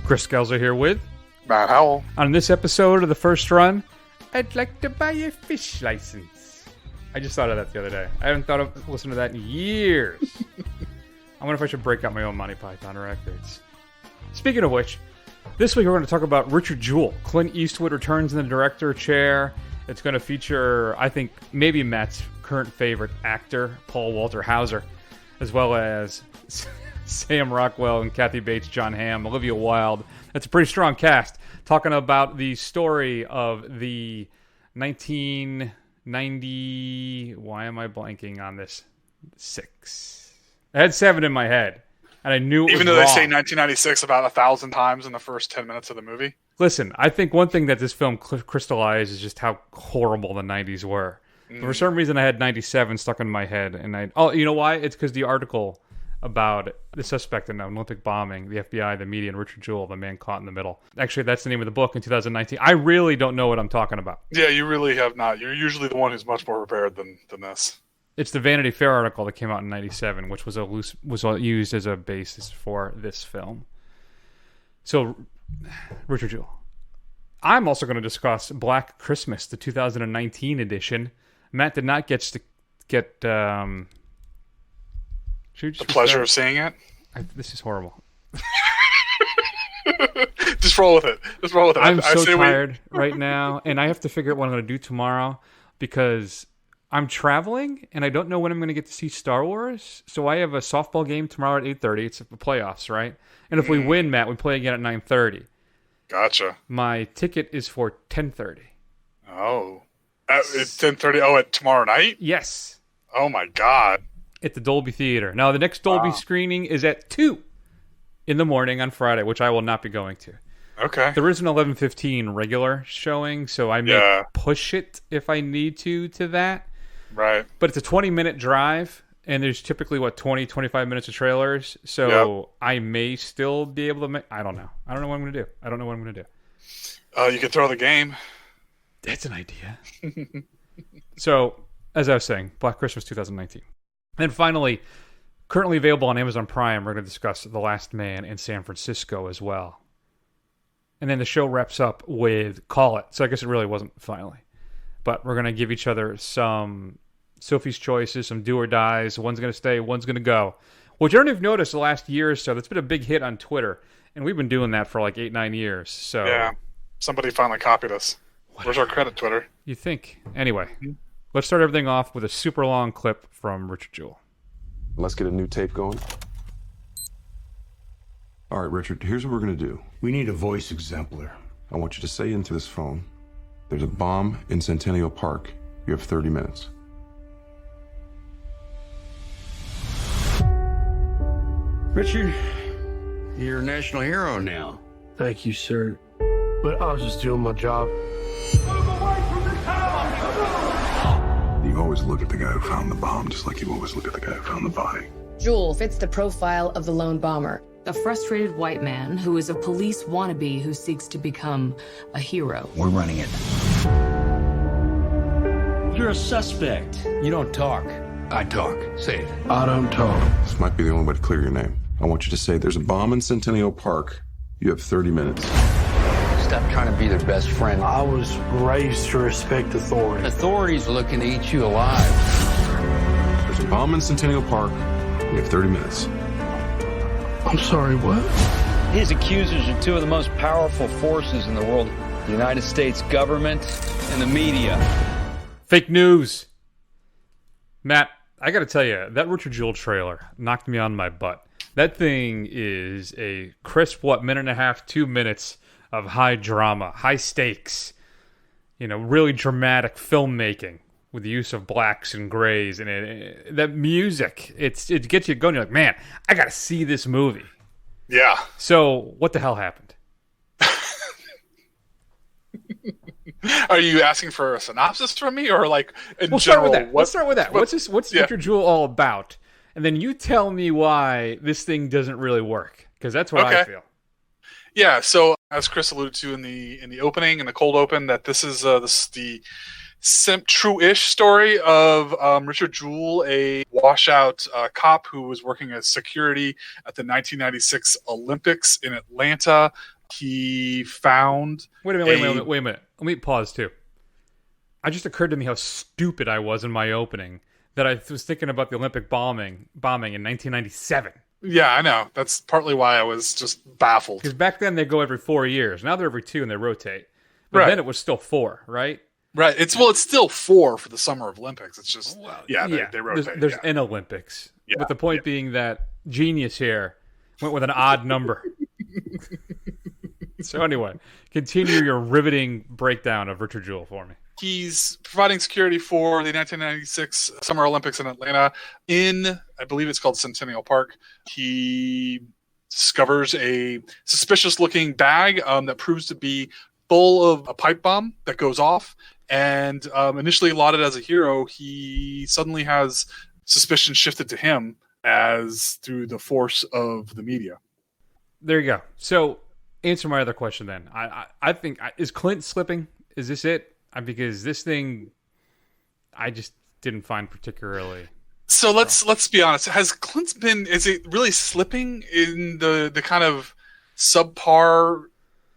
Chris Gelser here with Matt Howell. On this episode of The First Run, I'd like to buy a fish license. I just thought of that the other day. I haven't listened to that in years. I wonder if I should break out my own Monty Python records. Speaking of which, this week we're going to talk about Richard Jewell. Clint Eastwood returns in the director chair. It's going to feature, I think, maybe Matt's current favorite actor, Paul Walter Hauser, as well as Sam Rockwell and Kathy Bates, John Hamm, Olivia Wilde. That's a pretty strong cast. Talking about the story of the 1990... Why am I blanking on this? 6. I had 7 in my head, and I knew it was Even though wrong. they say 1996 about 1,000 times in the first 10 minutes of the movie. Listen, I think one thing that this film crystallized is just how horrible the 90s were. For some reason, I had 97 stuck in my head, and you know why? It's because the article about the suspect in an Olympic bombing, the FBI, the media, and Richard Jewell, the man caught in the middle. Actually, that's the name of the book in 2019. I really don't know what I'm talking about. Yeah, you really have not. You're usually the one who's much more prepared than this. It's the Vanity Fair article that came out in 97, which was used as a basis for this film. So, Richard Jewell. I'm also going to discuss Black Christmas, the 2019 edition. Matt did not get the pleasure of seeing it. This is horrible. Just roll with it. I'm so tired right now, and I have to figure out what I'm going to do tomorrow because I'm traveling, and I don't know when I'm going to get to see Star Wars. So I have a softball game tomorrow at 8:30. It's the playoffs, right? And if we win, Matt, we play again at 9:30. Gotcha. My ticket is for 10:30. Oh. It's 10:30. Oh, at tomorrow night? Yes. Oh, my God. At the Dolby Theater. Now, the next Dolby screening is at 2 in the morning on Friday, which I will not be going to. Okay. There is an 11:15 regular showing, so I may push it if I need to that. Right. But it's a 20-minute drive, and there's typically, 20-25 minutes of trailers, so I may still be able to make... I don't know. I don't know what I'm going to do. You can throw the game. That's an idea. So, as I was saying, Black Christmas 2019. And finally, currently available on Amazon Prime, we're going to discuss The Last Man in San Francisco as well. And then the show wraps up with Call It. So I guess it really wasn't finally. But we're going to give each other some Sophie's choices, some do or dies. One's going to stay, one's going to go. Which I don't know if you've noticed the last year or so, that's been a big hit on Twitter. And we've been doing that for like 8-9 years. So yeah, somebody finally copied us. Where's our credit, Twitter? You think. Anyway, let's start everything off with a super long clip from Richard Jewell. Let's get a new tape going. All right, Richard, here's what we're going to do. We need a voice exemplar. I want you to say into this phone, there's a bomb in Centennial Park. You have 30 minutes. Richard, you're a national hero now. Thank you, sir. But I was just doing my job. You always look at the guy who found the bomb, just like you always look at the guy who found the body. Jewell fits the profile of the lone bomber. A frustrated white man who is a police wannabe who seeks to become a hero. We're running it. You're a suspect. You don't talk. I talk. Say it. I don't talk. This might be the only way to clear your name. I want you to say there's a bomb in Centennial Park. You have 30 minutes. Stop trying to be their best friend. I was raised to respect authority. Authorities are looking to eat you alive. There's a bomb in Centennial Park. You have 30 minutes. I'm sorry, what? His accusers are two of the most powerful forces in the world. The United States government and the media. Fake news. Matt, I got to tell you, that Richard Jewell trailer knocked me on my butt. That thing is a crisp, minute and a half, 2 minutes of high drama, high stakes, really dramatic filmmaking with the use of blacks and grays. And that music, it gets you going. You're like, man, I got to see this movie. Yeah. So what the hell happened? Are you asking for a synopsis from me or like in general? Let's start with that. What's Richard Jewell all about? And then you tell me why this thing doesn't really work, because that's what I feel. Yeah, so as Chris alluded to in the opening, in the cold open, that this is the true-ish story of Richard Jewell, a washout cop who was working as security at the 1996 Olympics in Atlanta. He found Wait a minute. Let me pause too. It just occurred to me how stupid I was in my opening that I was thinking about the Olympic bombing in 1997. Yeah, I know. That's partly why I was just baffled. Because back then they go every 4 years. Now they're every 2 and they rotate. But then it was still 4, right? Right. It's still 4 for the Summer Olympics. It's just they rotate. There's an Olympics. Yeah, but the point being that genius here went with an odd number. So anyway, continue your riveting breakdown of Richard Jewell for me. He's providing security for the 1996 Summer Olympics in Atlanta in, I believe it's called Centennial Park. He discovers a suspicious-looking bag that proves to be full of a pipe bomb that goes off. And initially lauded as a hero, he suddenly has suspicion shifted to him as through the force of the media. There you go. So answer my other question then. I think, is Clint slipping? Is this it? Because this thing, I just didn't find particularly. So let's be honest. Has Clint been? Is it really slipping in the kind of subpar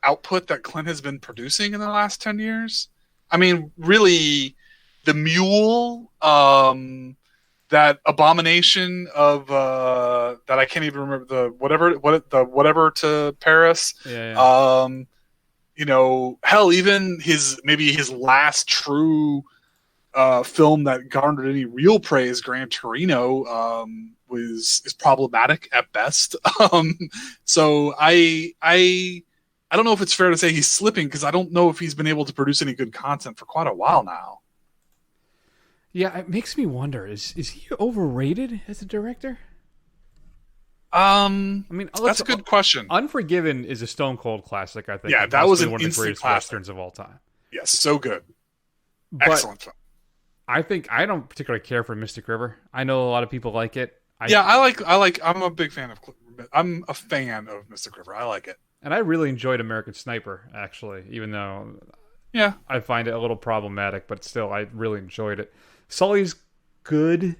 output that Clint has been producing in the last 10 years? I mean, really, the Mule, that abomination of that I can't even remember the whatever to Paris. Yeah. Hell, even his last true film that garnered any real praise, Gran Torino, is problematic at best. So I don't know if it's fair to say he's slipping, because I don't know if he's been able to produce any good content for quite a while now. Yeah, it makes me wonder: is he overrated as a director? I mean, that's a good question. Unforgiven is a stone cold classic, I think. Yeah, that was one of the greatest classic. westerns of all time. Yes, so good. But excellent film. I think I don't particularly care for Mystic River. I know a lot of people like it. I'm a big fan of. I'm a fan of Mystic River. I like it, and I really enjoyed American Sniper, actually, even though I find it a little problematic, but still, I really enjoyed it. Sully's good. $1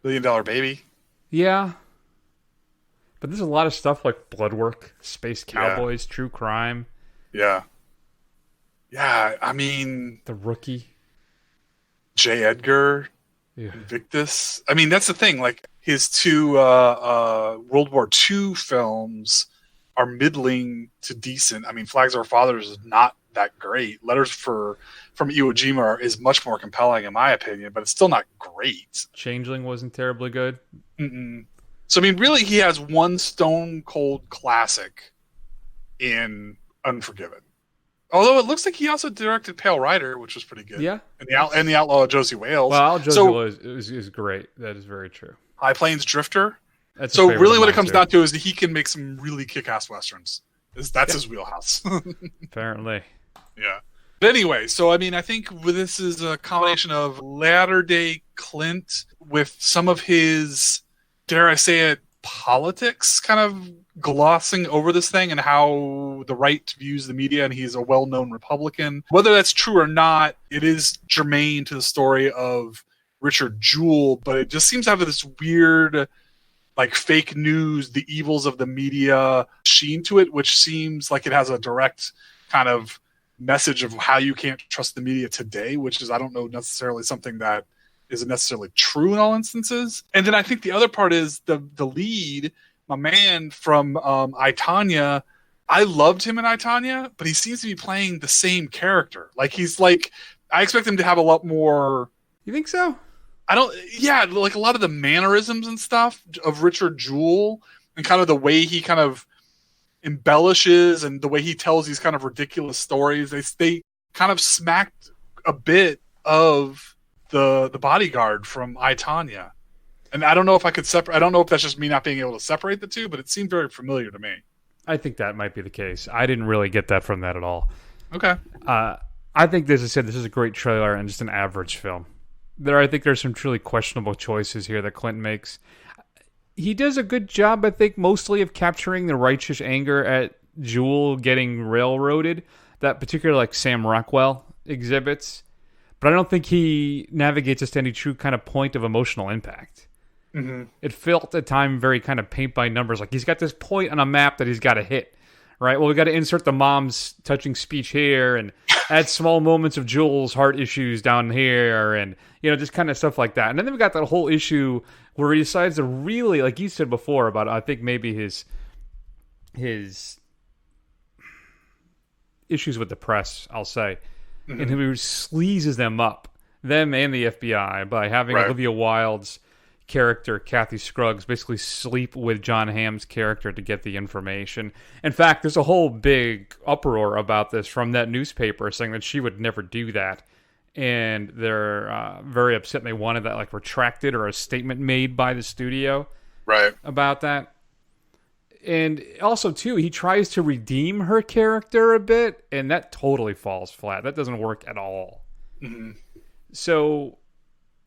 Billion Baby. Yeah. But there's a lot of stuff like Bloodwork, Space Cowboys, True Crime. Yeah. Yeah, I mean... The Rookie. J. Edgar. Yeah. Invictus. I mean, that's the thing. Like, his 2 World War II films are middling to decent. I mean, Flags of Our Fathers is not that great. Letters from Iwo Jima is much more compelling, in my opinion, but it's still not great. Changeling wasn't terribly good. Mm-mm. So, I mean, really, he has one stone-cold classic in Unforgiven. Although it looks like he also directed Pale Rider, which was pretty good. Yeah. And the Outlaw of Josie Wales. Well, Josie Wales is great. That is very true. High Plains Drifter. So really what it comes down to is that he can make some really kick-ass westerns. That's his wheelhouse. Apparently. Yeah. But anyway, so I mean, I think this is a combination of latter-day Clint with some of his, dare I say it, politics kind of glossing over this thing and how the right views the media, and he's a well-known Republican. Whether that's true or not, it is germane to the story of Richard Jewell, but it just seems to have this weird, like, fake news, the evils of the media sheen to it, which seems like it has a direct kind of message of how you can't trust the media today, which is, I don't know, necessarily something that isn't necessarily true in all instances. And then I think the other part is the lead, my man from I, Tonya. I loved him in I, Tonya, but he seems to be playing the same character. Like, he's like, I expect him to have a lot more. You think so? Like a lot of the mannerisms and stuff of Richard Jewell and kind of the way he kind of embellishes and the way he tells these kind of ridiculous stories. They kind of smacked a bit of the bodyguard from I, Tonya. And I don't know if I could separate. I don't know if that's just me not being able to separate the two, but it seemed very familiar to me. I think that might be the case. I didn't really get that from that at all. Okay. I think, as I said, this is a great trailer and just an average film. I think there's some truly questionable choices here that Clint makes. He does a good job, I think, mostly of capturing the righteous anger at Jewell getting railroaded, that particular, like, Sam Rockwell exhibits. but I don't think he navigates us to any true kind of point of emotional impact. Mm-hmm. It felt at time very kind of paint by numbers. Like he's got this point on a map that he's got to hit, right? Well, we got to insert the mom's touching speech here and add small moments of Jewel's heart issues down here, and just kind of stuff like that. And then we got that whole issue where he decides to really, like you said before about, I think maybe his issues with the press, I'll say, and he sleazes them up, them and the FBI, by having Olivia Wilde's character, Kathy Scruggs, basically sleep with John Hamm's character to get the information. In fact, there's a whole big uproar about this from that newspaper saying that she would never do that. And they're very upset, and they wanted that like retracted or a statement made by the studio about that. And also, too, he tries to redeem her character a bit, and that totally falls flat. That doesn't work at all. Mm-hmm. So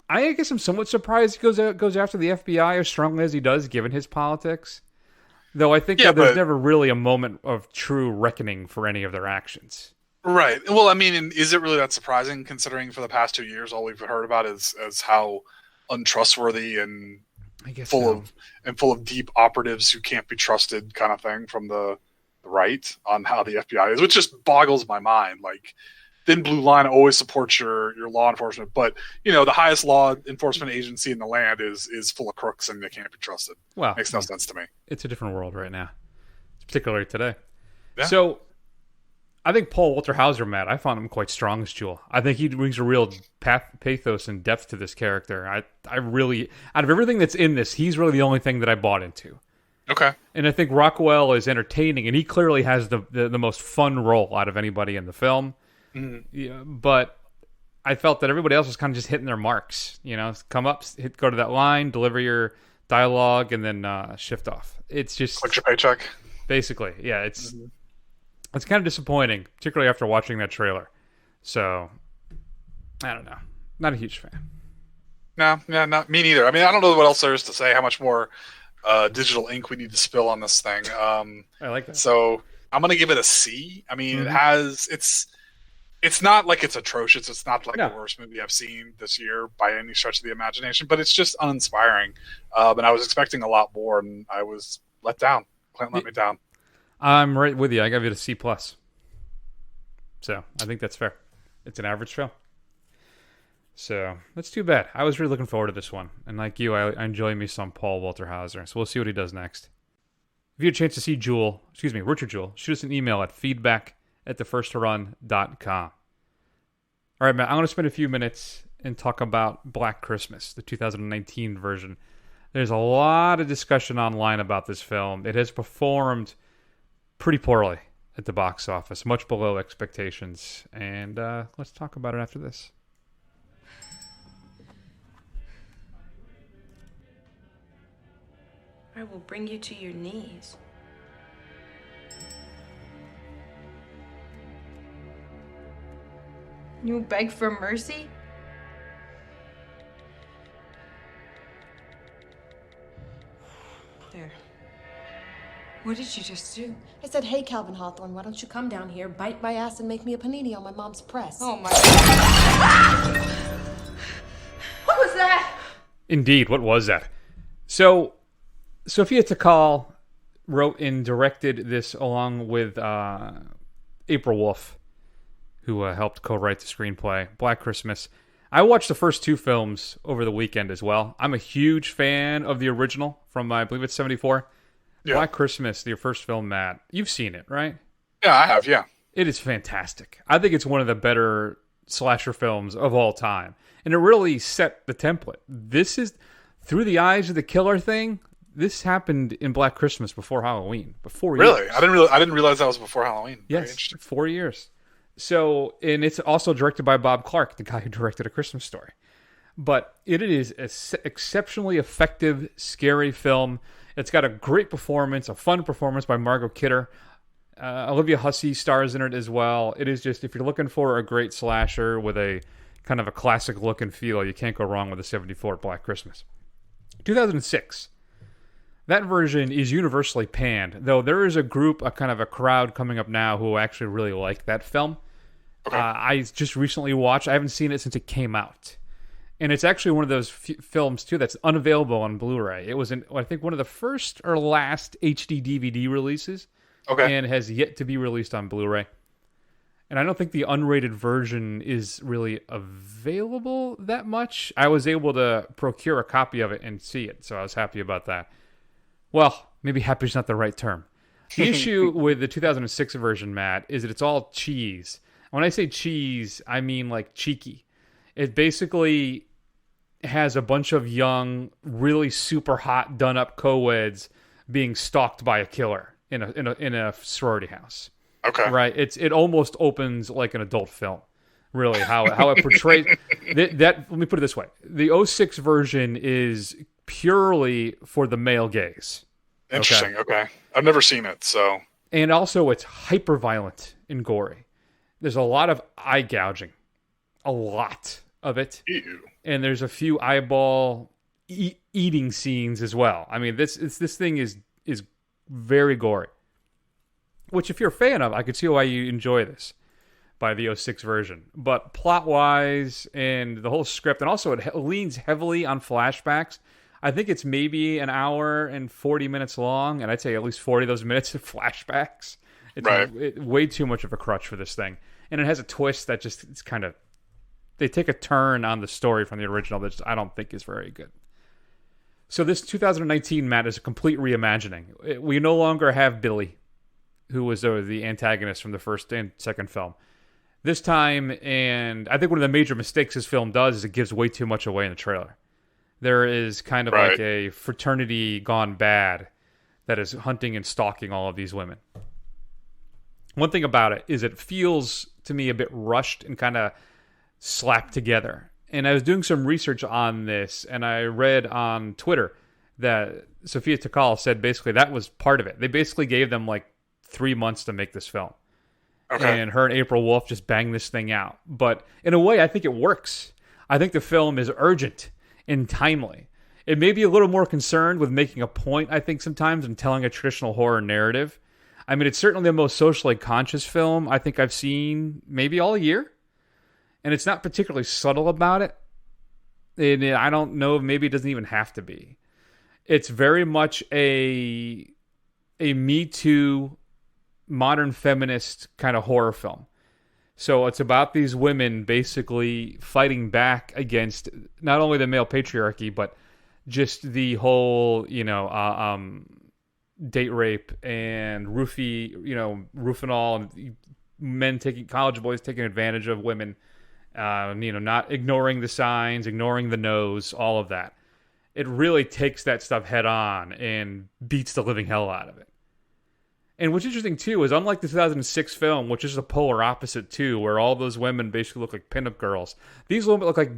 I guess I'm somewhat surprised he goes after the FBI as strongly as he does, given his politics. Though I think that there's never really a moment of true reckoning for any of their actions. Right. Well, I mean, is it really that surprising, considering for the past 2 years all we've heard about is how untrustworthy and full of deep operatives who can't be trusted, kind of thing, from the right on how the FBI is, which just boggles my mind. Like, Thin Blue Line always supports your law enforcement, but the highest law enforcement agency in the land is full of crooks and they can't be trusted. Well, makes no sense to me. It's a different world right now, particularly today. Yeah. So I think Paul Walter Hauser, Matt, I found him quite strong as Jewell. I think he brings a real pathos and depth to this character. I really, out of everything that's in this, he's really the only thing that I bought into. Okay. And I think Rockwell is entertaining, and he clearly has the most fun role out of anybody in the film. Mm-hmm. Yeah, but I felt that everybody else was kind of just hitting their marks. Come up, go to that line, deliver your dialogue, and then shift off. It's just collect your paycheck. Basically, yeah. It's kind of disappointing, particularly after watching that trailer. So I don't know. Not a huge fan. No, not me neither. I mean, I don't know what else there is to say. How much more digital ink we need to spill on this thing? I like that. So I'm gonna give it a C. I mean, it's not like it's atrocious. It's not like the worst movie I've seen this year by any stretch of the imagination, but it's just uninspiring. And I was expecting a lot more, and I was let down. Clint let me down. I'm right with you. I gave it a C+. So I think that's fair. It's an average film. So that's too bad. I was really looking forward to this one. And like you, I enjoy me some Paul Walter Hauser. So we'll see what he does next. If you had a chance to see Richard Jewell, shoot us an email at feedback@thefirstrun.com. All right, Matt, I'm going to spend a few minutes and talk about Black Christmas, the 2019 version. There's a lot of discussion online about this film. It has performed pretty poorly at the box office, much below expectations. And let's talk about it after this. I will bring you to your knees. You beg for mercy? There. What did you just do? I said, hey, Calvin Hawthorne, why don't you come down here, bite my ass, and make me a panini on my mom's press? Oh, my God. What was that? Indeed, what was that? So, Sophia Takal wrote and directed this along with April Wolf, who helped co-write the screenplay, Black Christmas. I watched the first two films over the weekend as well. I'm a huge fan of the original from, I believe it's 74. Yeah. Black Christmas, your first film, Matt. You've seen it, right? Yeah, I have, yeah. It is fantastic. I think it's one of the better slasher films of all time. And it really set the template. This is, through the eyes of the killer thing, this happened in Black Christmas before Halloween. Before really? years. I didn't realize that was before Halloween. Yes, 4 years. So, and it's also directed by Bob Clark, the guy who directed A Christmas Story. But it is an exceptionally effective, scary film. It's got a great performance, a fun performance by Margot Kidder. Olivia Hussey stars in it as well. It is just, if you're looking for a great slasher with a kind of a classic look and feel, you can't go wrong with the 74 Black Christmas. 2006. That version is universally panned, though there is a group, a kind of a crowd coming up now who actually really like that film. Okay. I just recently watched. I haven't seen it since it came out. And it's actually one of those films, too, that's unavailable on Blu-ray. It was, I think, one of the first or last HD DVD releases. Okay. And has yet to be released on Blu-ray. And I don't think the unrated version is really available that much. I was able to procure a copy of it and see it, so I was happy about that. Well, maybe happy is not the right term. The issue with the 2006 version, Matt, is that it's all cheese. When I say cheese, I mean like cheeky. It basically has a bunch of young, really super hot, done-up co-eds being stalked by a killer in a sorority house. Okay. Right. It almost opens like an adult film. Really, how it portrays that. Let me put it this way: the '06 version is purely for the male gaze. Interesting. Okay. I've never seen it, so. And also, it's hyper violent and gory. There's a lot of eye gouging, a lot of it. Ew. And there's a few eyeball eating scenes as well. I mean, this thing is very gory. Which, if you're a fan of, I could see why you enjoy this by the '06 version. But plot-wise and the whole script, and also it leans heavily on flashbacks. I think it's maybe an hour and 40 minutes long, and I'd say at least 40 of those minutes of flashbacks. It's way too much of a crutch for this thing. And it has a twist that just, it's kind of, they take a turn on the story from the original that I don't think is very good. So this 2019, Matt, is a complete reimagining. We no longer have Billy, who was the antagonist from the first and second film. This time, and I think one of the major mistakes this film does is it gives way too much away in the trailer. There is kind of like a fraternity gone bad that is hunting and stalking all of these women. One thing about it is it feels to me a bit rushed and kind of slapped together. And I was doing some research on this, and I read on Twitter that Sofia Takal said basically that was part of it. They basically gave them like 3 months to make this film. Okay. And her and April Wolf just banged this thing out. But in a way, I think it works. I think the film is urgent and timely. It may be a little more concerned with making a point, I think, sometimes, and telling a traditional horror narrative. I mean, it's certainly the most socially conscious film I think I've seen maybe all year. And it's not particularly subtle about it. And I don't know, maybe it doesn't even have to be. It's very much a Me Too modern feminist kind of horror film. So it's about these women basically fighting back against not only the male patriarchy, but just the whole, date rape and roofinol, and men college boys taking advantage of women, not ignoring the signs, ignoring the no's, all of that. It really takes that stuff head on and beats the living hell out of it. And what's interesting, too, is unlike the 2006 film, which is the polar opposite, too, where all those women basically look like pinup girls, these women look like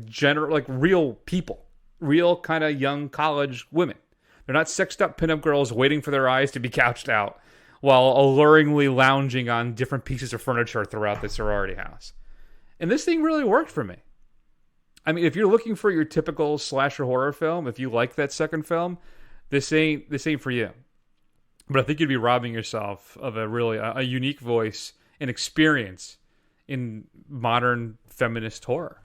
real people, real kind of young college women. They're not sexed up pinup girls waiting for their eyes to be gouged out while alluringly lounging on different pieces of furniture throughout the sorority house. And this thing really worked for me. I mean, if you're looking for your typical slasher horror film, if you like that second film, this ain't for you. But I think you'd be robbing yourself of a unique voice and experience in modern feminist horror.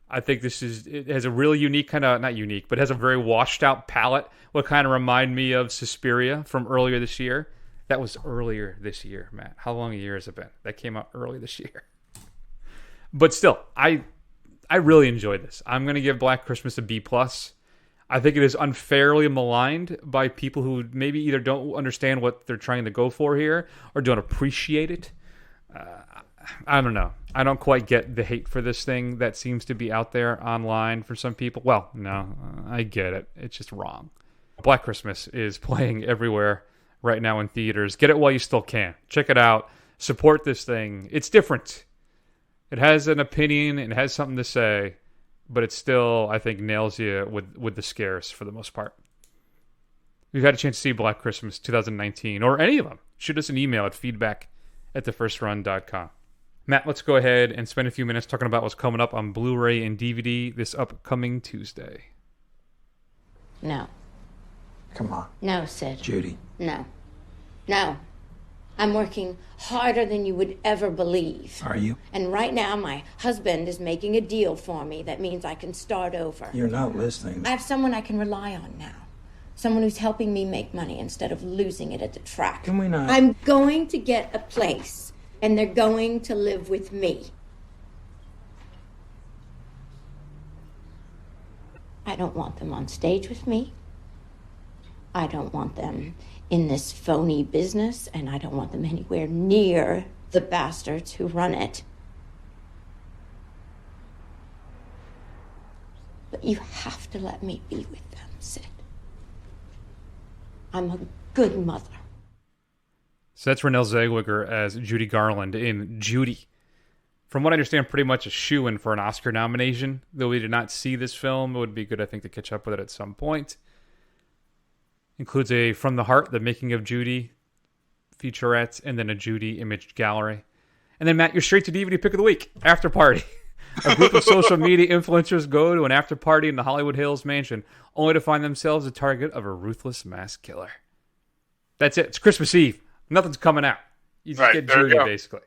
I think it has a really unique not unique, but has a very washed out palette. What kind of remind me of Suspiria from earlier this year. That was earlier this year, Matt. How long a year has it been? That came out early this year. But still, I really enjoyed this. I'm going to give Black Christmas a B+. I think it is unfairly maligned by people who maybe either don't understand what they're trying to go for here or don't appreciate it. I don't know. I don't quite get the hate for this thing that seems to be out there online for some people. Well, no, I get it. It's just wrong. Black Christmas is playing everywhere right now in theaters. Get it while you still can. Check it out. Support this thing. It's different. It has an opinion and it has something to say. But it still, I think, nails you with the scares for the most part. If you've had a chance to see Black Christmas 2019, or any of them, shoot us an email at feedback@thefirstrun.com. Matt, let's go ahead and spend a few minutes talking about what's coming up on Blu-ray and DVD this upcoming Tuesday. No. Come on. No, Sid. Judy. No. No. I'm working harder than you would ever believe. Are you? And right now, my husband is making a deal for me that means I can start over. You're not listening. I have someone I can rely on now. Someone who's helping me make money instead of losing it at the track. Can we not? I'm going to get a place, and they're going to live with me. I don't want them on stage with me. I don't want them in this phony business, and I don't want them anywhere near the bastards who run it. But you have to let me be with them, Sid. I'm a good mother. So that's Renée Zellweger as Judy Garland in Judy. From what I understand, pretty much a shoo-in for an Oscar nomination. Though we did not see this film, it would be good, I think, to catch up with it at some point. Includes a From the Heart, the Making of Judy featurette, and then a Judy image gallery. And then, Matt, you're straight to DVD pick of the week, After Party. A group of social media influencers go to an after party in the Hollywood Hills mansion, only to find themselves the target of a ruthless mass killer. That's it. It's Christmas Eve. Nothing's coming out. You just get Judy, basically.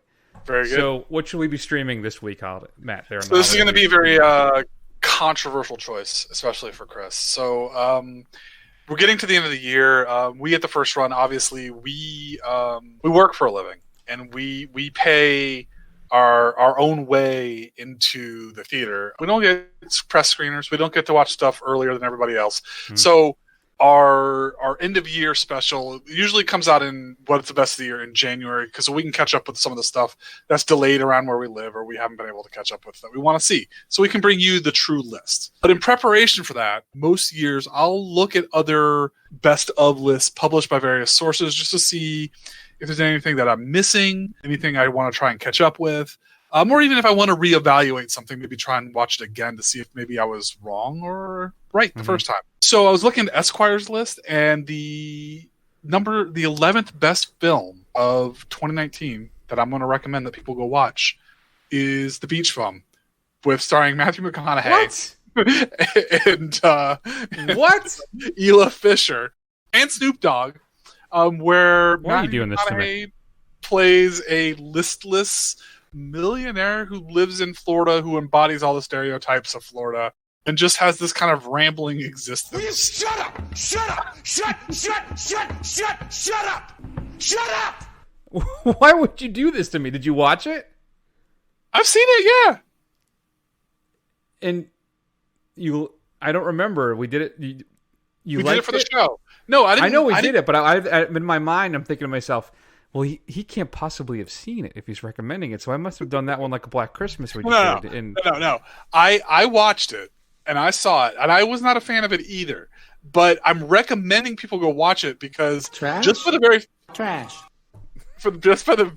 Very good. So what should we be streaming this week, Matt? So this is going to be a very controversial choice, especially for Chris. So we're getting to the end of the year. We at the First Run, obviously, we work for a living, and we pay our own way into the theater. We don't get press screeners. We don't get to watch stuff earlier than everybody else. So our end of year special usually comes out in what's the best of the year in January, because we can catch up with some of the stuff that's delayed around where we live or we haven't been able to catch up with that we want to see. So we can bring you the true list. But in preparation for that, most years I'll look at other best of lists published by various sources just to see if there's anything that I'm missing, anything I want to try and catch up with. Or even if I want to reevaluate something, maybe try and watch it again to see if maybe I was wrong or right the first time. So I was looking at Esquire's list, and the 11th best film of 2019 that I'm going to recommend that people go watch is The Beach Bum, with starring Matthew McConaughey. And Ela Fisher and Snoop Dogg, where Why are you doing this to me? Plays a listless millionaire who lives in Florida, who embodies all the stereotypes of Florida, and just has this kind of rambling existence. Will you shut up? Shut up! Shut up! Shut up! Why would you do this to me? Did you watch it? I've seen it, yeah. And I don't remember. We did it. You we did it for the show. No, I didn't. I know we did it, but I in my mind, I'm thinking to myself, well, he can't possibly have seen it if he's recommending it. So I must have done that one like a Black Christmas. No. I watched it and I saw it, and I was not a fan of it either. But I'm recommending people go watch it because just for the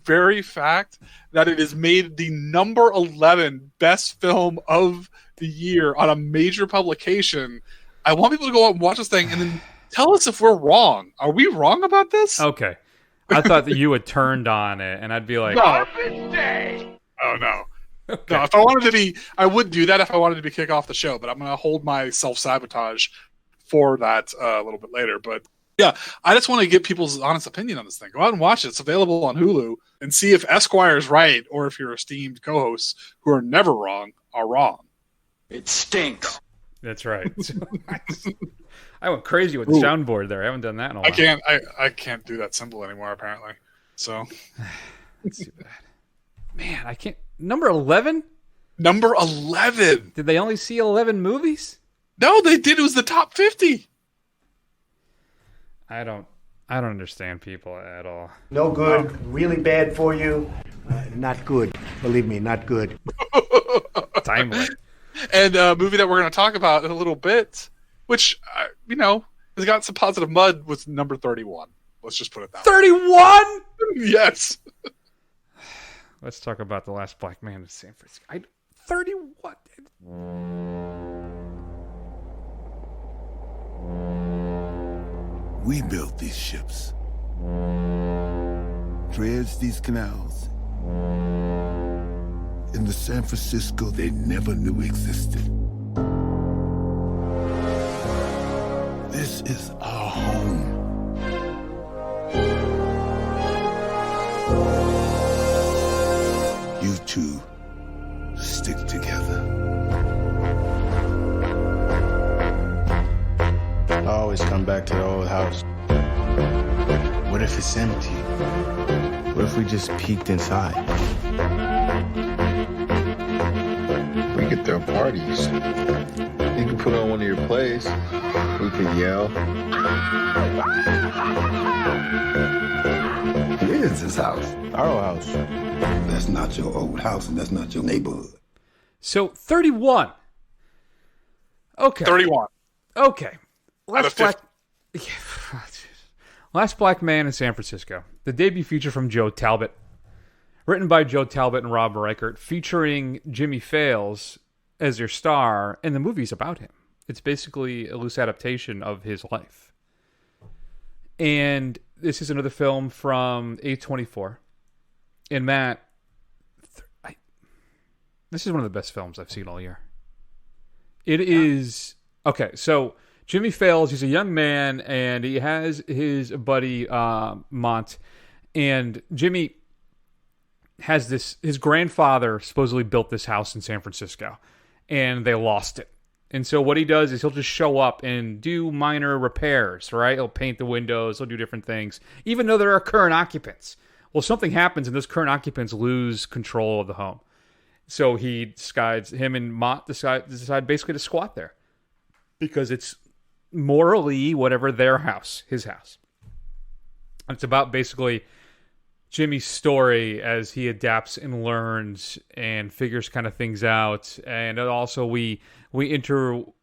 very fact that it is made the number 11 best film of the year on a major publication, I want people to go out and watch this thing and then tell us if we're wrong. Are we wrong about this? Okay. I thought that you had turned on it, and I'd be like, no. Oh, no. Okay. No, if I wanted to be, I would do that if I wanted to be kick off the show, but I'm going to hold my self-sabotage for that a little bit later. But yeah, I just want to get people's honest opinion on this thing. Go out and watch it. It's available on Hulu, and see if Esquire is right or if your esteemed co-hosts, who are never wrong, are wrong. It stinks. That's right. I went crazy with the soundboard there. I haven't done that in a while. I can't do that symbol anymore, apparently. So that's too bad. Man, I can't. Number 11? Number 11. Did they only see 11 movies? No, they did. It was the top 50. I don't understand people at all. No good. Really bad for you. Not good. Believe me, not good. Timely. And a movie that we're going to talk about in a little bit, which, has got some positive mud, was number 31. Let's just put it that 31? Yes. Let's talk about The Last Black Man in San Francisco. 31? We built these ships, dredged these canals, in the San Francisco they never knew existed. This is our home. You two stick together. I always come back to the old house. What if it's empty? What if we just peeked inside? We could throw parties. You could put on one of your plays. We could yell. Where is this house? Our old house. That's not your old house, and that's not your neighborhood. So 31. Okay. 31. Okay. Out of 50. Last Black Man in San Francisco. The debut feature from Joe Talbot. Written by Joe Talbot and Rob Reichert, featuring Jimmy Fails as their star, and the movie's about him. It's basically a loose adaptation of his life. And this is another film from A24. And Matt, this is one of the best films I've seen all year. It is... Okay, so Jimmy Fails, he's a young man, and he has his buddy, Mont. And Jimmy has this... His grandfather supposedly built this house in San Francisco, and they lost it. And so what he does is he'll just show up and do minor repairs, right? He'll paint the windows, he'll do different things, even though there are current occupants. Well, something happens, and those current occupants lose control of the home. So him and Mont decide basically to squat there because it's morally whatever their house, his house. And it's about basically Jimmy's story as he adapts and learns and figures kind of things out. And also we intertwine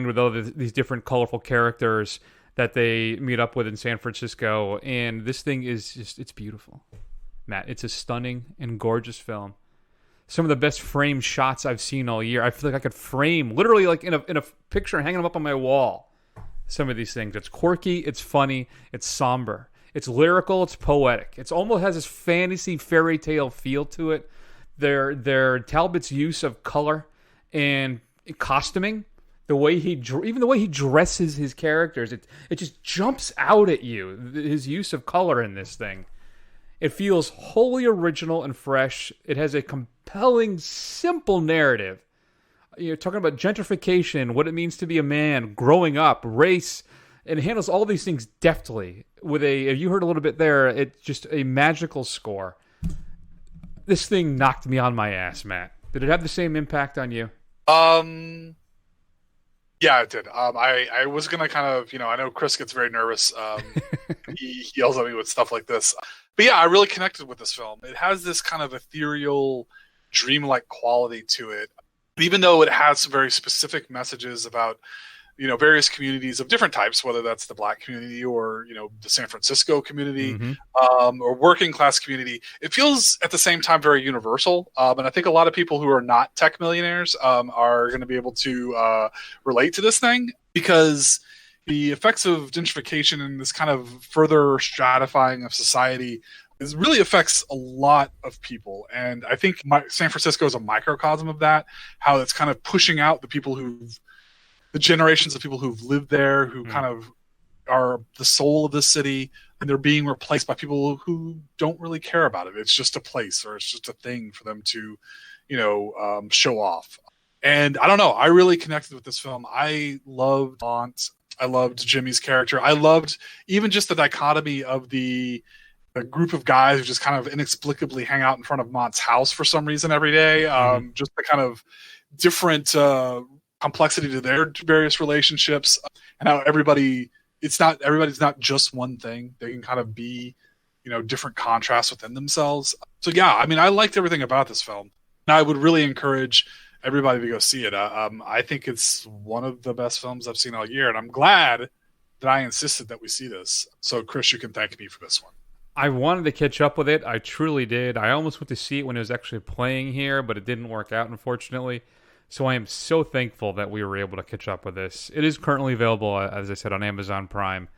with all these different colorful characters that they meet up with in San Francisco. And this thing is just, it's beautiful. Matt, it's a stunning and gorgeous film. Some of the best frame shots I've seen all year. I feel like I could frame, literally like in a picture, hanging them up on my wall, some of these things. It's quirky, it's funny, it's somber. It's lyrical, it's poetic. It almost has this fantasy fairy tale feel to it. Their Talbot's use of color and costuming, even the way he dresses his characters, it just jumps out at you. His use of color in this thing. It feels wholly original and fresh. It has a compelling, simple narrative. You're talking about gentrification, what it means to be a man, growing up, race, and it handles all these things deftly. You heard a little bit there, it's just a magical score. This thing knocked me on my ass, Matt. Did it have the same impact on you? Yeah, it did. I was going to kind of, I know Chris gets very nervous. He yells at me with stuff like this. But yeah, I really connected with this film. It has this kind of ethereal, dreamlike quality to it. Even though it has some very specific messages about, various communities of different types, whether that's the Black community or, the San Francisco community, or working class community, it feels at the same time very universal. And I think a lot of people who are not tech millionaires are going to be able to relate to this thing, because the effects of gentrification and this kind of further stratifying of society really affects a lot of people. And I think San Francisco is a microcosm of that, how it's kind of pushing out the generations of people who've lived there, who kind of are the soul of the city, and they're being replaced by people who don't really care about it. It's just a place, or it's just a thing for them to, show off. And I don't know, I really connected with this film. I loved Aunt. I loved Jimmy's character. I loved even just the dichotomy of the group of guys who just kind of inexplicably hang out in front of Mont's house for some reason every day. Just the kind of different complexity to their various relationships, and how everybody's not just one thing. They can kind of be, different contrasts within themselves. So yeah, I liked everything about this film, and I would really encourage everybody to go see it. I think it's one of the best films I've seen all year, and I'm glad that I insisted that we see this. So Chris, you can thank me for this one. I wanted to catch up with it. I truly did. I almost went to see it when it was actually playing here, but it didn't work out, unfortunately. So I am so thankful that we were able to catch up with this. It is currently available, as I said, on Amazon Prime.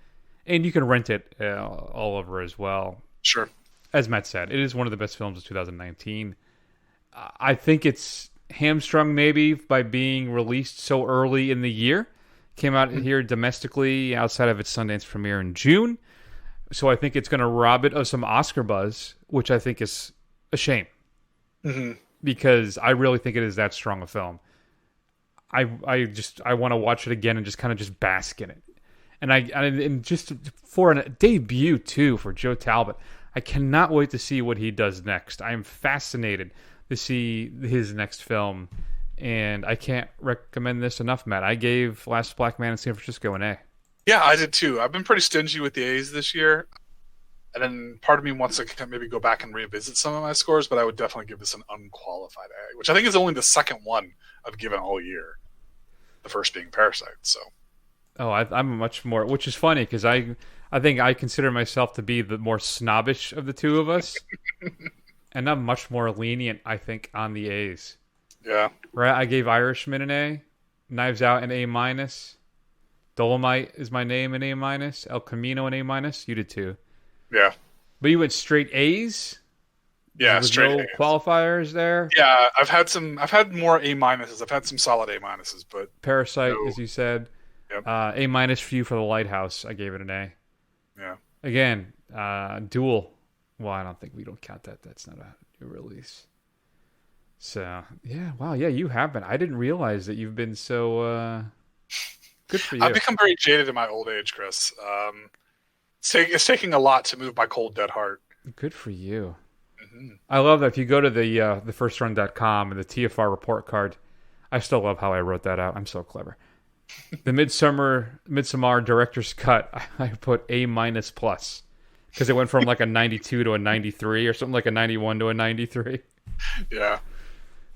And you can rent it all over as well. Sure. As Matt said, it is one of the best films of 2019. I think it's hamstrung maybe by being released so early in the year. Came out here domestically outside of its Sundance premiere in June. So I think it's going to rob it of some Oscar buzz, which I think is a shame. Mm-hmm. Because I really think it is that strong a film. I want to watch it again and just kind of just bask in it. And just for a debut too for Joe Talbot, I cannot wait to see what he does next. I am fascinated to see his next film, and I can't recommend this enough, Matt. I gave Last Black Man in San Francisco an A. Yeah, I did too. I've been pretty stingy with the A's this year. And then part of me wants to maybe go back and revisit some of my scores, but I would definitely give this an unqualified A, which I think is only the second one I've given all year. The first being Parasite. So, I'm much more, which is funny because I think I consider myself to be the more snobbish of the two of us, and I'm much more lenient, I think, on the A's. Yeah, right. I gave Irishman an A, Knives Out an A-. Dolomite is my name an A-. El Camino an A-. You did too. Yeah. But you went straight A's? Yeah, with straight no A's. Qualifiers there? Yeah, I've had more A-. I've had some solid A-, but Parasite, as you said. Yep. A- for you for The Lighthouse. I gave it an A. Yeah. Again, Jewell. Well, I don't think we don't count that. That's not a new release. So, yeah. Wow, yeah, you have been. I didn't realize that you've been so good for you. I've become very jaded in my old age, Chris. It's taking a lot to move my cold, dead heart. Good for you. Mm-hmm. I love that. If you go to the firstrun.com and the TFR report card, I still love how I wrote that out. I'm so clever. The Midsommar director's cut, I put A- plus because it went from like a 92 to a 93 or something like a 91 to a 93. Yeah.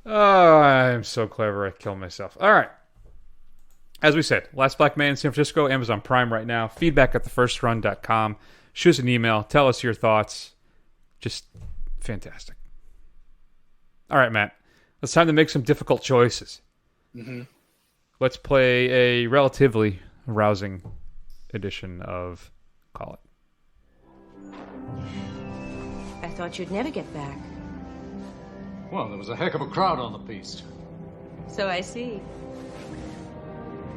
Oh, I'm so clever. I kill myself. All right. As we said, Last Black Man in San Francisco, Amazon Prime right now. Feedback at thefirstrun.com. Shoot us an email. Tell us your thoughts. Just fantastic. All right, Matt. It's time to make some difficult choices. Mm-hmm. Let's play a relatively rousing edition of Call It. I thought you'd never get back. Well, there was a heck of a crowd on the piste. So I see.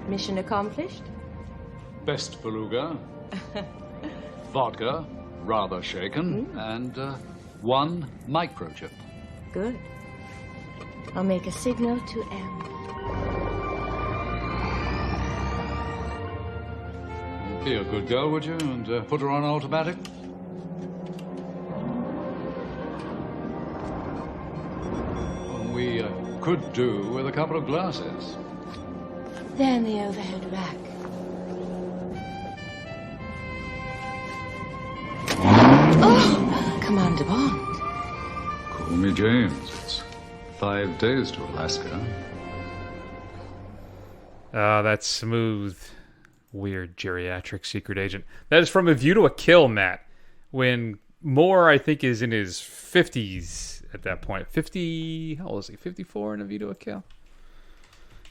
Mission accomplished? Best beluga, vodka, rather shaken, and one microchip. Good. I'll make a signal to M. Be a good girl, would you, and put her on automatic? Well, we could do with a couple of glasses. Then the overhead rack. Oh, Commander Bond. Call me James. It's 5 days to Alaska. That's smooth, weird geriatric secret agent. That is from A View to a Kill, Matt. When Moore, I think, is in his 50s at that point. 50, how old is he? 54 in A View to a Kill?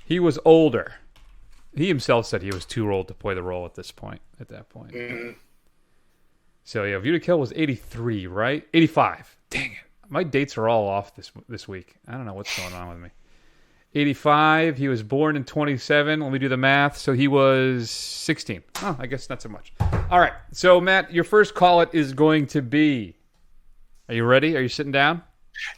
He was older. He himself said he was too old to play the role at that point. Mm-hmm. So, yeah, View to Kill was 83, right? 85. Dang it. My dates are all off this week. I don't know what's going on with me. 85. He was born in 27. Let me do the math. So he was 16. Oh, I guess not so much. All right. So, Matt, your first call it is going to be... Are you ready? Are you sitting down?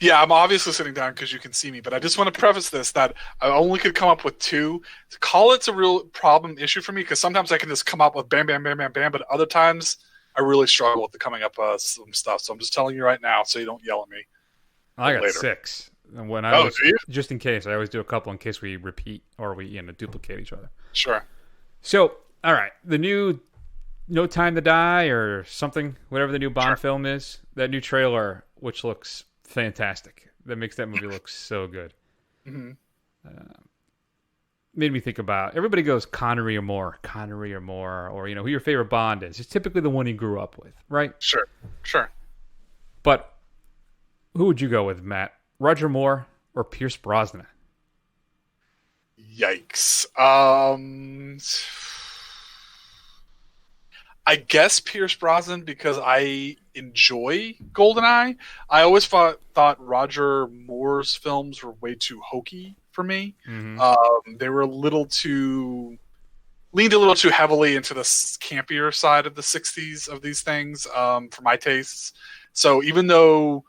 Yeah, I'm obviously sitting down because you can see me, but I just want to preface this that I only could come up with two. Call it's a real problem issue for me because sometimes I can just come up with bam, bam, bam, bam, bam, but other times I really struggle with coming up with some stuff. So I'm just telling you right now so you don't yell at me. I got later. 6. And when I do you? Just in case. I always do a couple in case we repeat or we duplicate each other. Sure. So, all right. The new No Time to Die or something, whatever the new Bond film is, that new trailer, which looks fantastic. That makes that movie look so good. Mm-hmm. Made me think about, everybody goes Connery or Moore, or, who your favorite Bond is. It's typically the one you grew up with, right? Sure. But who would you go with, Matt? Roger Moore or Pierce Brosnan? Yikes. I guess Pierce Brosnan because I enjoy GoldenEye. I always thought Roger Moore's films were way too hokey for me. Mm-hmm. They were a little too leaned a little too heavily into the campier side of the 60s of these things for my tastes. So even though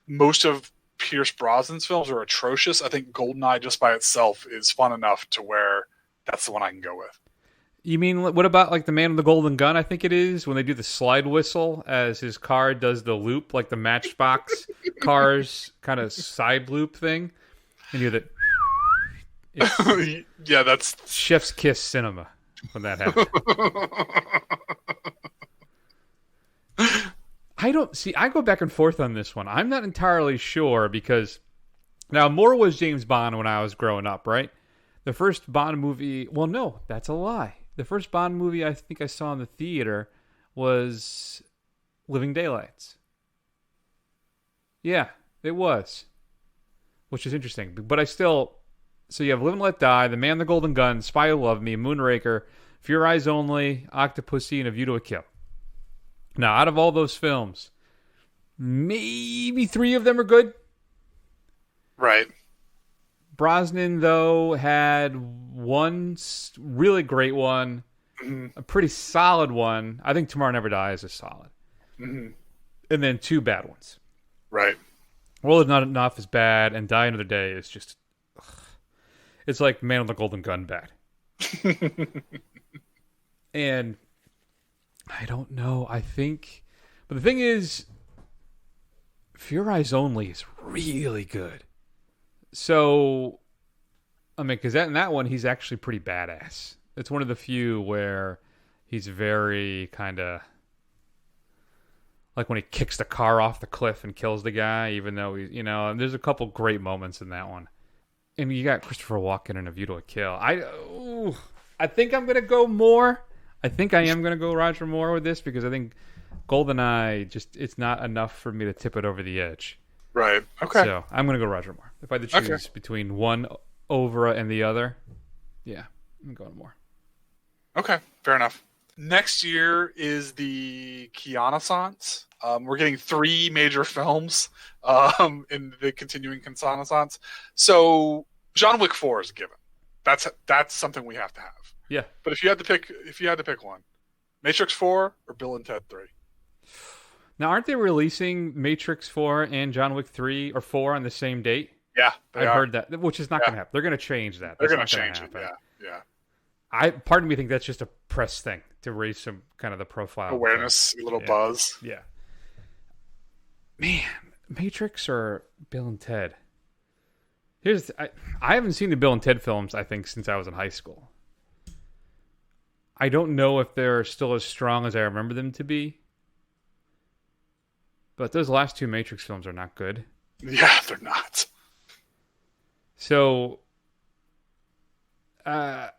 most of Pierce Brosnan's films are atrocious, I think GoldenEye just by itself is fun enough to where that's the one I can go with. You mean, what about like The Man with the Golden Gun, I think it is, when they do the slide whistle as his car does the loop, like the Matchbox cars kind of side loop thing? And you do that. Yeah, that's chef's kiss cinema when that happens. I go back and forth on this one. I'm not entirely sure because now more was James Bond when I was growing up, right? The first Bond movie, well, no, that's a lie. The first Bond movie I think I saw in the theater was Living Daylights. Yeah, it was. Which is interesting. But I still... So you have Live and Let Die, The Man with the Golden Gun, Spy Who Loved Me, Moonraker, For Your Eyes Only, Octopussy, and A View to a Kill. Now, out of all those films, maybe 3 of them are good. Right. Brosnan, though, had one really great one, a pretty solid one. I think Tomorrow Never Dies is solid. And then 2 bad ones. Right. World Is Not Enough is bad, and Die Another Day is just... Ugh. It's like Man with the Golden Gun bad. And I don't know. I think... But the thing is, For Your Eyes Only is really good. So, I mean, because in that one, he's actually pretty badass. It's one of the few where he's very kind of... Like when he kicks the car off the cliff and kills the guy, even though he's, you know, and there's a couple great moments in that one. And you got Christopher Walken in A View to a Kill. I think I'm going to go more. I think I am going to go Roger Moore with this because I think GoldenEye it's not enough for me to tip it over the edge. Right. Okay. So I'm going to go Roger Moore. If I had to choose between one over and the other, yeah, I'm going Moore. Okay. Fair enough. Next year is the Renaissance. We're getting 3 major films in the continuing Renaissance. So John Wick 4 is a given. That's something we have to have. Yeah. But if you had to pick one, Matrix 4 or Bill and Ted 3? Now, aren't they releasing Matrix 4 and John Wick 3 or 4 on the same date? Yeah, I've heard that, which is not going to happen. They're going to change that. They're going to change it. Yeah. Part of me think that's just a press thing to raise some kind of the profile awareness, a little buzz. Yeah. Man, Matrix or Bill and Ted? I haven't seen the Bill and Ted films, I think, since I was in high school. I don't know if they're still as strong as I remember them to be. But those last 2 Matrix films are not good. Yeah, they're not. So, I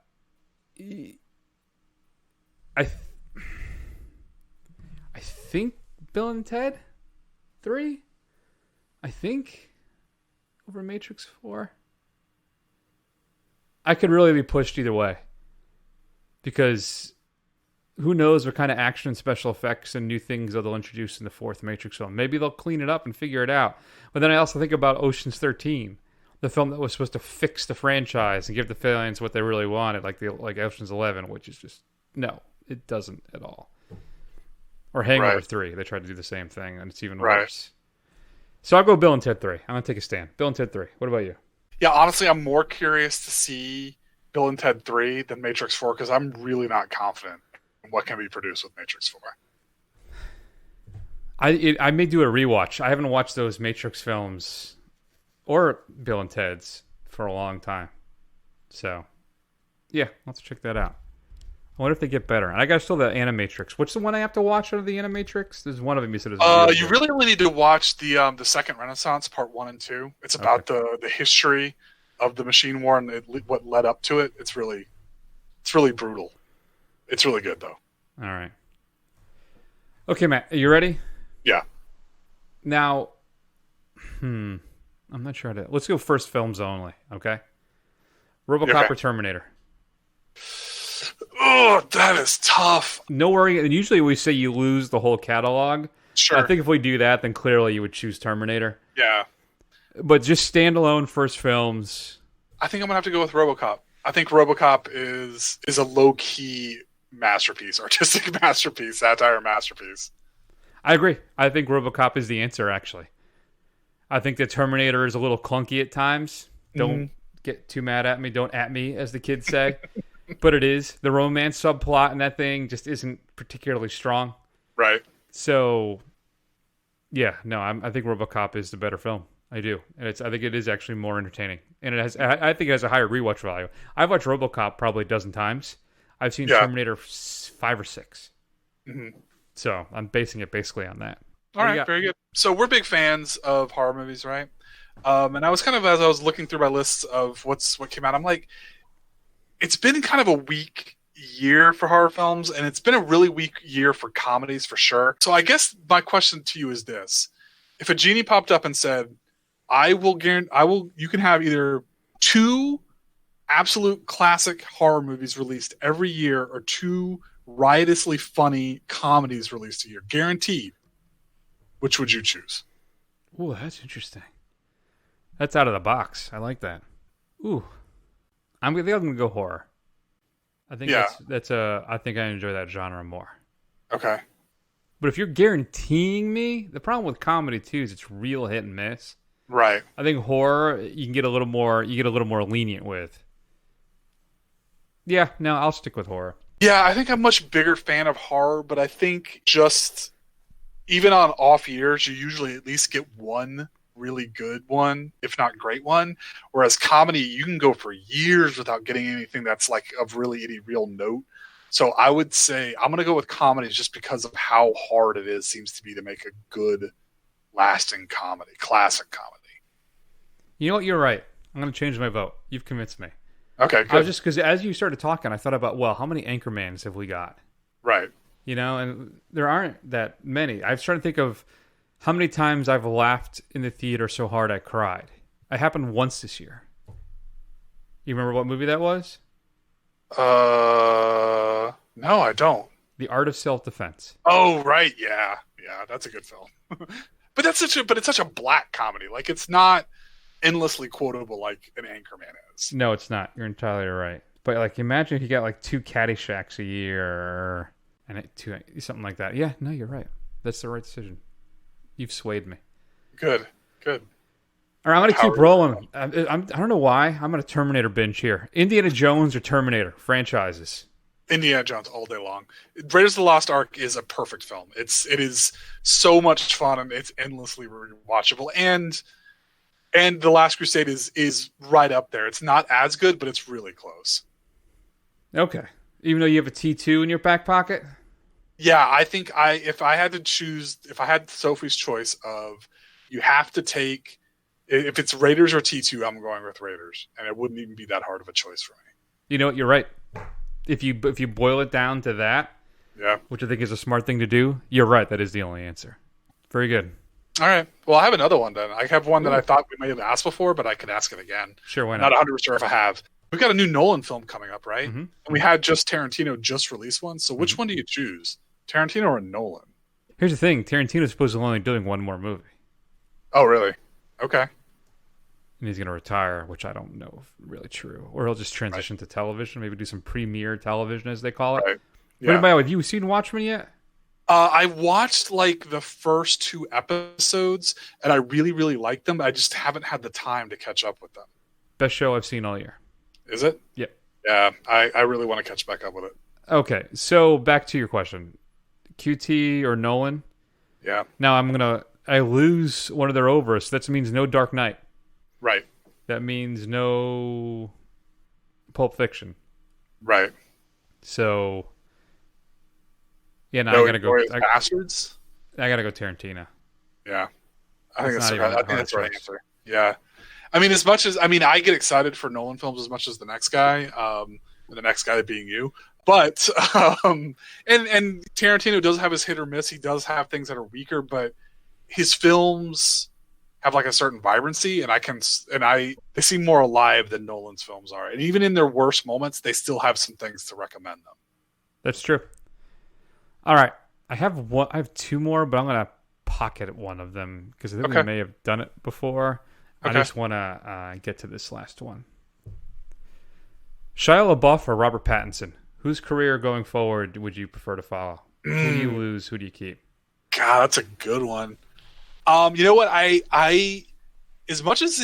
think Bill and Ted 3. I think over Matrix 4. I could really be pushed either way because who knows what kind of action and special effects and new things they'll introduce in the 4th Matrix film. Maybe they'll clean it up and figure it out. But then I also think about Ocean's 13. The film that was supposed to fix the franchise and give the fans what they really wanted, like Ocean's 11, which is just no, it doesn't at all. Or Hangover 3, they tried to do the same thing, and it's even worse. So I'll go Bill and Ted 3. I'm gonna take a stand. Bill and Ted 3. What about you? Yeah, honestly, I'm more curious to see Bill and Ted 3 than Matrix 4 because I'm really not confident in what can be produced with Matrix 4. I may do a rewatch. I haven't watched those Matrix films or Bill and Ted's for a long time. So, yeah, let's check that out. I wonder if they get better. And I got still the Animatrix. What's the one I have to watch out of the Animatrix? There's one of them you said is you really only need to watch the Second Renaissance, Part 1 and 2. It's about the history of the machine war and what led up to it. It's really brutal. It's really good, though. All right. Okay, Matt, are you ready? Yeah. Now, I'm not sure how to... Let's go first films only, okay? RoboCop or Terminator? Oh, that is tough. No worry. And usually we say you lose the whole catalog. Sure. I think if we do that, then clearly you would choose Terminator. Yeah. But just standalone first films. I think I'm going to have to go with RoboCop. I think RoboCop is a low key masterpiece, artistic masterpiece, satire masterpiece. I agree. I think RoboCop is the answer. Actually, I think the Terminator is a little clunky at times. Don't get too mad at me. Don't at me, as the kids say. But it is. The romance subplot in that thing just isn't particularly strong. Right. So, yeah, no, I think RoboCop is the better film. I do, and I think it is actually more entertaining, and it has. I think it has a higher rewatch value. I've watched RoboCop probably a dozen times. I've seen Terminator 5 or 6. So I'm basing it basically on that. All right, very good. So we're big fans of horror movies, right? And I was kind of, as I was looking through my lists of what came out, I'm like, it's been kind of a weak year for horror films, and it's been a really weak year for comedies for sure. So I guess my question to you is this: if a genie popped up and said, you can have either 2 absolute classic horror movies released every year or 2 riotously funny comedies released a year, guaranteed, which would you choose? Ooh, that's interesting. That's out of the box. I like that. Ooh, I'm gonna go horror. I think I think I enjoy that genre more. Okay. But if you're guaranteeing me, the problem with comedy too is it's real hit and miss. Right. I think horror you can get a little more lenient with. Yeah, no, I'll stick with horror. Yeah, I think I'm a much bigger fan of horror, but I think just even on off years, you usually at least get one really good one, if not great one. Whereas comedy, you can go for years without getting anything that's like of really any real note. So I would say I'm going to go with comedies just because of how hard it seems to be to make a good, lasting comedy, classic comedy. You know what? You're right. I'm going to change my vote. You've convinced me. Okay, good. I was just because as you started talking, I thought about, well, how many Anchormans have we got? Right. You know, and there aren't that many. I was trying to think of how many times I've laughed in the theater so hard I cried. It happened once this year. You remember what movie that was? No, I don't. The Art of Self-Defense. Oh, right. Yeah, that's a good film. but it's such a black comedy. Like, it's not endlessly quotable like an Anchorman is. No, it's not. You're entirely right. But like, imagine if you got like 2 Caddyshack a year and something like that. Yeah, no, you're right. That's the right decision. You've swayed me. Good. All right, I'm going to keep rolling. I don't know why. I'm going to Terminator binge here. Indiana Jones or Terminator franchises? Indiana Jones all day long. Raiders of the Lost Ark is a perfect film. It is so much fun and it's endlessly rewatchable. And The Last Crusade is right up there. It's not as good, but it's really close. Okay. Even though you have a T2 in your back pocket? Yeah, I think if I had Sophie's choice of you have to take, if it's Raiders or T2, I'm going with Raiders. And it wouldn't even be that hard of a choice for me. You know what? You're right. If you boil it down to that, which I think is a smart thing to do, you're right. That is the only answer. Very good. All right. Well, I have another one then. I have one that I thought we may have asked before, but I could ask it again. Sure, why not? Not 100% sure if I have. We've got a new Nolan film coming up, right? Mm-hmm. And we had Tarantino just released one. So which one do you choose? Tarantino or Nolan? Here's the thing. Tarantino's supposed to only doing one more movie. Oh, really? Okay. And he's going to retire, which I don't know if really true. Or he'll just transition to television, maybe do some premiere television, as they call it. Right. Yeah. By the way, have you seen Watchmen yet? I watched like the first 2 episodes, and I really, really liked them. I just haven't had the time to catch up with them. Best show I've seen all year. Is it? Yep. Yeah, I really want to catch back up with it. Okay, so back to your question. QT or Nolan? Yeah. Now I lose one of their overs, so that means no Dark Knight. Right. That means no Pulp Fiction. Right. So, yeah, no, no, I gotta go. Bastards. I gotta go Tarantino. Yeah, I think that's the right answer. Yeah, I mean, I get excited for Nolan films as much as the next guy. The next guy being you, but and Tarantino does have his hit or miss. He does have things that are weaker, but his films have like a certain vibrancy, and they seem more alive than Nolan's films are. And even in their worst moments, they still have some things to recommend them. That's true. All right, I have 2 more, but I'm gonna pocket one of them because I think we may have done it before. Okay. I just want to get to this last one. Shia LaBeouf or Robert Pattinson? Whose career going forward would you prefer to follow? Who do you lose? Who do you keep? God, that's a good one. You know what? I as much as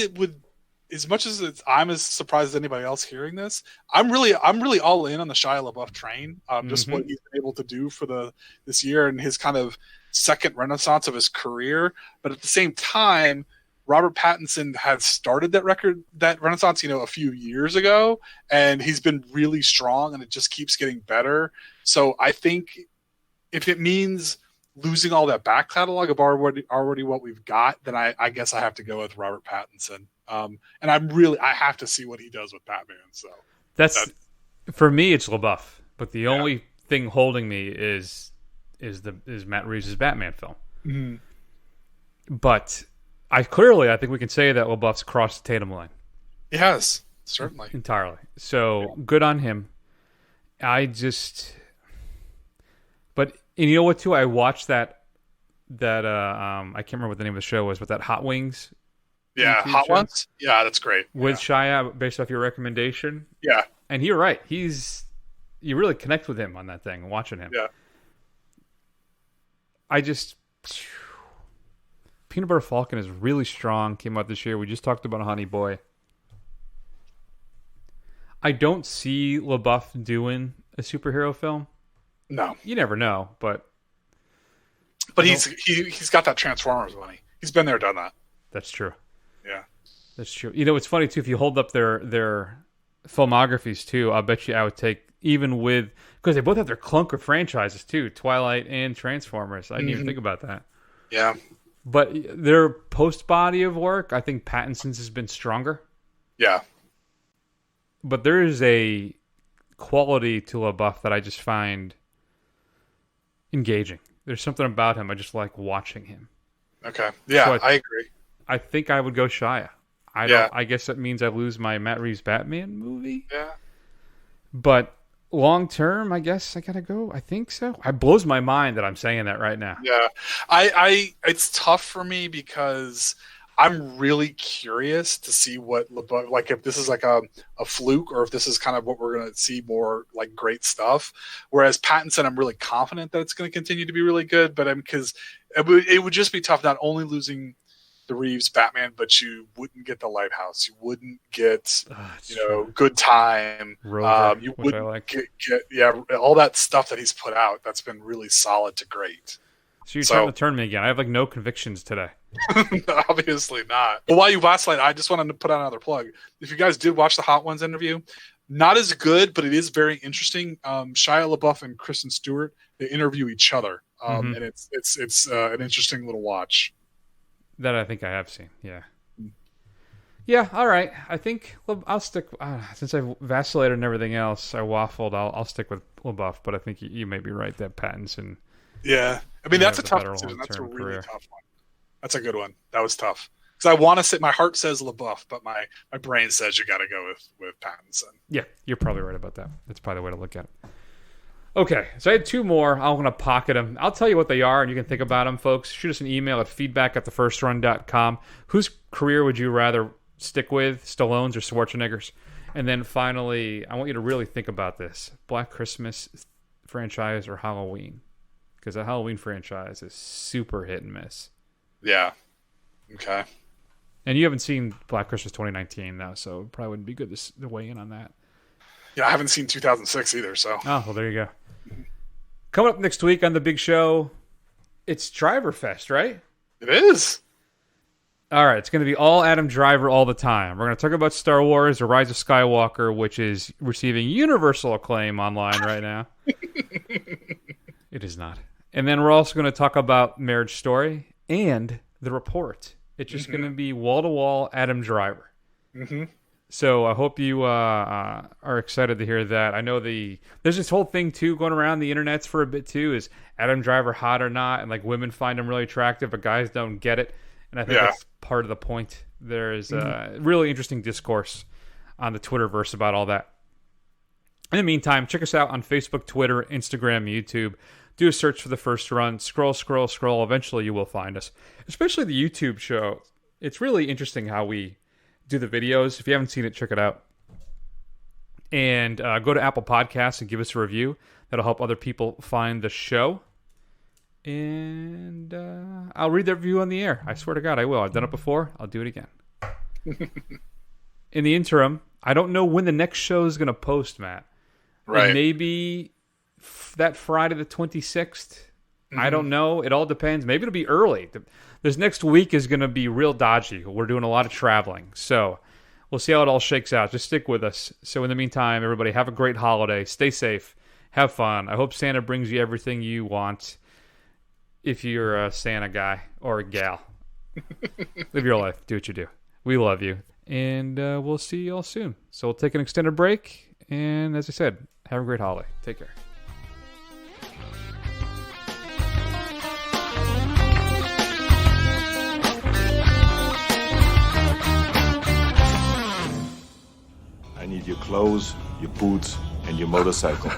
I'm as surprised as anybody else hearing this, I'm really all in on the Shia LaBeouf train. Just what he's been able to do for this year and his kind of second renaissance of his career. But at the same time, Robert Pattinson had started that renaissance, a few years ago, and he's been really strong, and it just keeps getting better. So I think if it means losing all that back catalog of already what we've got, then I guess I have to go with Robert Pattinson. And I have to see what he does with Batman. So that's for me. It's LaBeouf, but the only thing holding me is Matt Reeves' Batman film. Mm-hmm. But I think we can say that LaBeouf's crossed the Tatum line. He has, certainly. Entirely. So good on him. But and you know what too? I watched that I can't remember what the name of the show was, but that Hot Wings. Yeah, YouTube Hot show Ones. Yeah, that's great. With Shia, based off your recommendation. Yeah. And you're right. You really connect with him on that thing, watching him. Yeah. Peanut Butter Falcon is really strong. Came out this year. We just talked about Honey Boy. I don't see LaBeouf doing a superhero film. No. You never know, but he's got that Transformers money. He's been there, done that. That's true. Yeah. That's true. It's funny too, if you hold up their filmographies too, I'll bet you I would take, even with, because they both have their clunker franchises too, Twilight and Transformers. I didn't even think about that. Yeah. But their post body of work, I think Pattinson's has been stronger. Yeah. But there is a quality to LaBeouf that I just find engaging. There's something about him. I just like watching him. Okay. Yeah, So I agree. I think I would go Shia. I guess that means I lose my Matt Reeves Batman movie. Yeah. But long term, I guess I gotta go. I think so. It blows my mind that I'm saying that right now. Yeah. It's tough for me because I'm really curious to see what LaBeouf, like if this is like a fluke or if this is kind of what we're going to see more like great stuff. Whereas Pattinson, I'm really confident that it's going to continue to be really good, but because it would just be tough not only losing the Reeves Batman, but you wouldn't get the Lighthouse, you wouldn't get Good Time, Rover, you which I wouldn't like. get all that stuff that he's put out. That's been really solid to great. So you're trying to turn me again. I have like no convictions today. Obviously not. But while you vacillate, I just wanted to put out another plug. If you guys did watch the Hot Ones interview, not as good, but it is very interesting. Shia LaBeouf and Kristen Stewart, they interview each other, and it's an interesting little watch. That I think I have seen. Yeah. Yeah. All right. I think I'll stick. Since I vacillated and everything else, I waffled. I'll stick with LaBeouf, but I think you may be right that Pattinson. Yeah, I mean that's a tough decision. That's a really tough one. That's a good one. That was tough because I want to say my heart says LaBeouf, but my brain says you got to go with Pattinson. Yeah, you're probably right about that. That's probably the way to look at it. Okay, so I had two more. I'm going to pocket them. I'll tell you what they are, and you can think about them, folks. Shoot us an email at feedback@thefirstrun.com. Whose career would you rather stick with, Stallone's or Schwarzenegger's? And then finally, I want you to really think about this. Black Christmas franchise or Halloween? Because the Halloween franchise is super hit and miss. Yeah. Okay. And you haven't seen Black Christmas 2019 now, so it probably wouldn't be good to weigh in on that. Yeah, I haven't seen 2006 either, so. Oh, well, there you go. Coming up next week on the big show, it's Driver Fest, right? It is. All right, it's going to be all Adam Driver all the time. We're going to talk about Star Wars, The Rise of Skywalker, which is receiving universal acclaim online right now. It is not. And then we're also going to talk about Marriage Story and The Report. It's just going to be wall-to-wall Adam Driver. Mm-hmm. So I hope you are excited to hear that. I know there's this whole thing, too, going around the internets for a bit, too, is Adam Driver hot or not? And, like, women find him really attractive, but guys don't get it. And I think that's part of the point. There's really interesting discourse on the Twitterverse about all that. In the meantime, check us out on Facebook, Twitter, Instagram, YouTube. Do a search for The First Run. Scroll. Eventually you will find us. Especially the YouTube show. It's really interesting how we do the videos. If you haven't seen it, check it out. And go to Apple Podcasts and give us a review. That'll help other people find the show. And I'll read the review on the air. I swear to God, I will. I've done it before. I'll do it again. In the interim, I don't know when the next show is going to post, Matt. Right. Maybe that Friday the 26th. I don't know. It all depends. Maybe it'll be early. This next week is going to be real dodgy. We're doing a lot of traveling. So we'll see how it all shakes out. Just stick with us. So in the meantime, everybody, have a great holiday. Stay safe. Have fun. I hope Santa brings you everything you want if you're a Santa guy or a gal. Live your life. Do what you do. We love you. And we'll see you all soon. So we'll take an extended break. And as I said, have a great holiday. Take care. I need your clothes, your boots, and your motorcycle.